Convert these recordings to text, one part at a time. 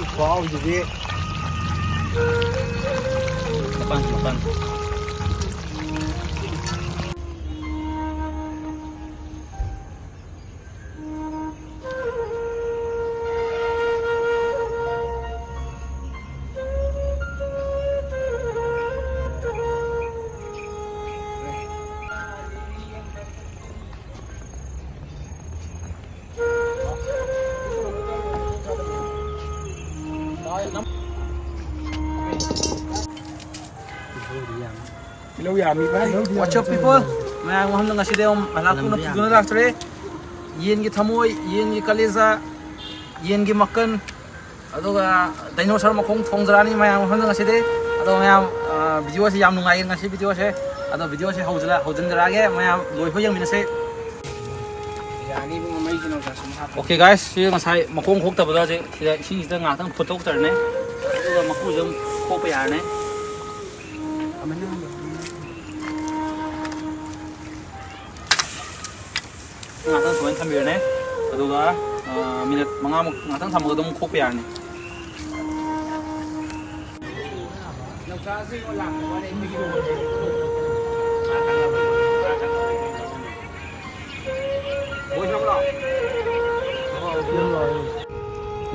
Wow, jadi makan. What's up, people? Mayang ham nang aside om alaku na puguna laktre. Yen gi thamoi, yen gi kaleza, yen gi makan. Aduga dinosaur makong thongjarani mayang ham nang aside. Ado mayang video se yam nungai ngasi video se. Ado video se haujanjarage mayang loi hoyang minase. Okay guys, si ngasai makong khok tabada je si sida ngatang photok tarne. Aduga maku jom khok pa yarne. ngatang soin thamir ne aduga minute manga muk ngatang thamga dum khok ya ne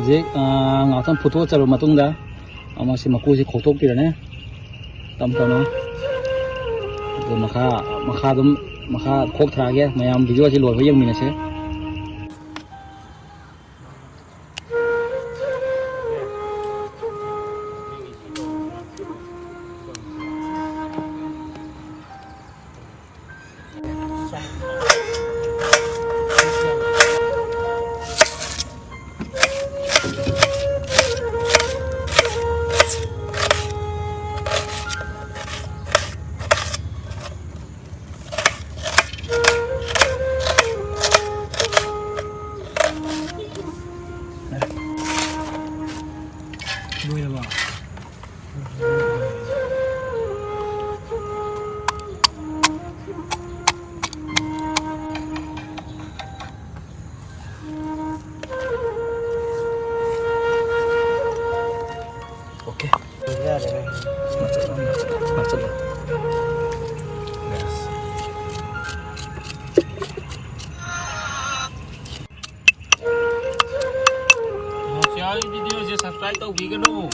je ngatang photo charu matungda amasi maku si khotok pirane tam tano adu makha khok thrage mayam video si loi hoyang minase Oke. Macet. Yes. Share video je subscribe tau gi kanu.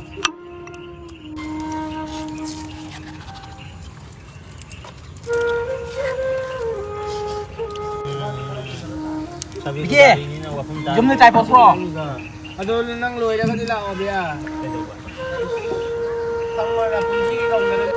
Migi, jom ni chai pro. Aduh, nang loi dah kau tidak obia. Thamoi lah kunci kau ni.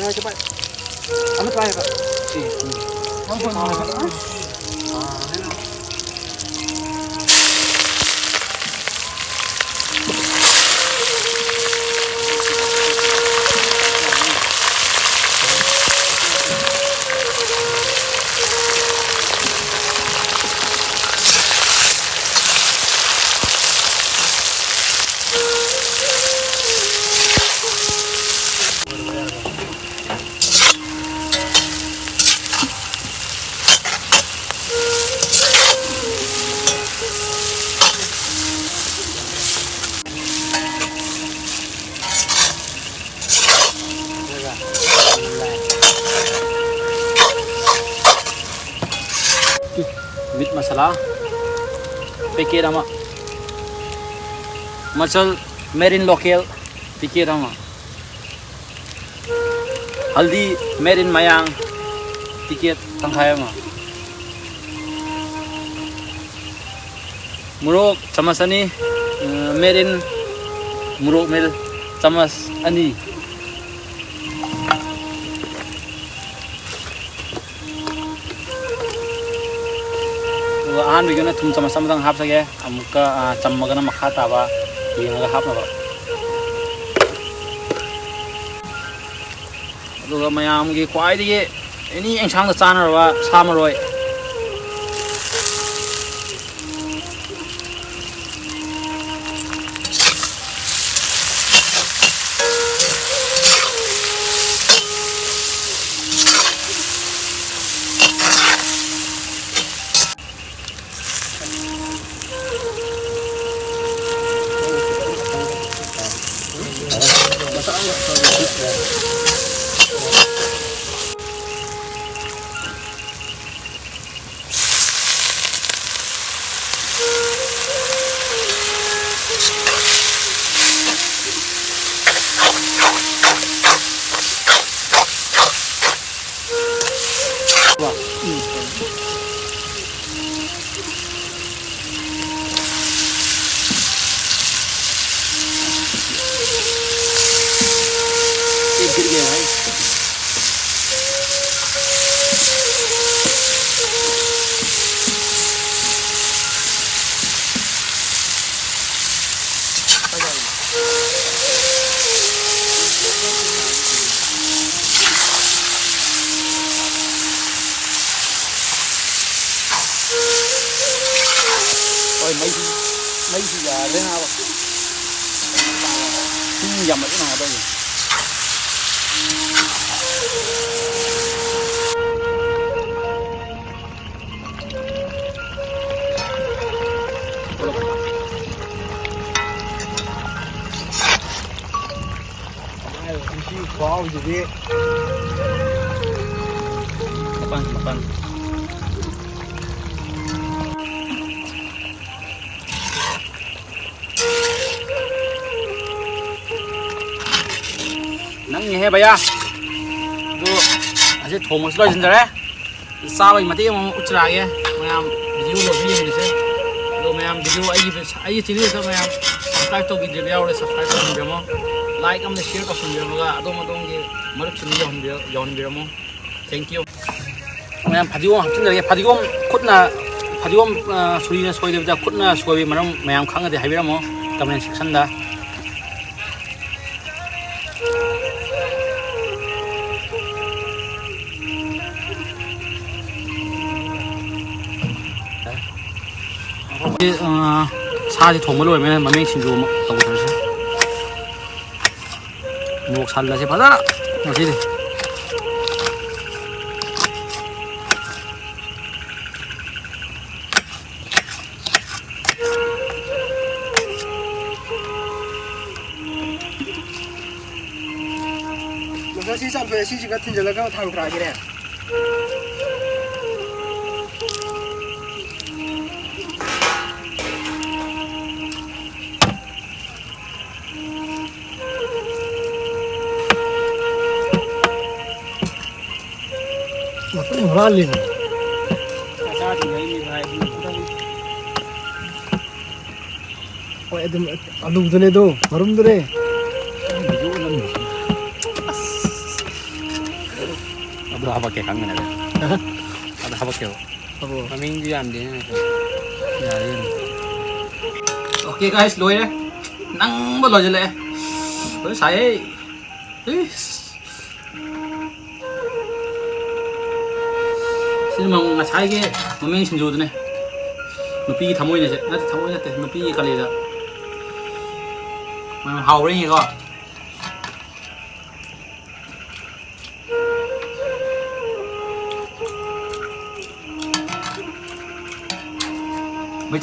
Cepat. Amat lah ya kak. Ampun. Meat masala packet ama machal made in local packet ama haldi made in mayang packet tangkai ama murok chamas ani made in murok mil chamas ani ahan bigana thum chama samdang hap sage amuka chammagana makha taba yenga hap na ba aduga mayam gi kwai dige any engsang da chana ba samaroi mấy thì giờ thế nào dầm ở cái nào đây có gì đi makan nắng nghe bây giờ 아직 도모 쓰러진다래 싸워이 마티 뭐 우츠라게 뭐야 비디오로 비디오에서 또 뭐야 비디오 아이 채널에서 뭐야 subscribe 또 비디오 배우래 subscribe 좀 뭐 like 한번 share 좀 해줘가 아동아동게 머리 좀 연비요 뭐 thank you 뭐야 바디곰 합친다게 바디곰 콧나 바디곰 소리는 소리되자 콧나 소리 말은 뭐야 강하게 하비라 뭐 그러면 식산다 사지 통으로 오면 만명 친구 먹고 그러지. 목 살라지 받아. 어디지? 무슨 시상표에 시시 같은 전화가 당그라기래. Valid. Oh, itu aduh tu le do, marum tu le. Aduh apa kayak kangen ada? Ada apa kayak? Apa? Kami diam deh. Ya ini. Okay guys, lôi đấy, nắng bất lôi lệ, với sải, xin mong ngài sải cái mà mình xin rồi này, nó pi THAMOI này, nó THAMOI này, nó pi cái này đó, mà hào đấy nhỉ con. Mấy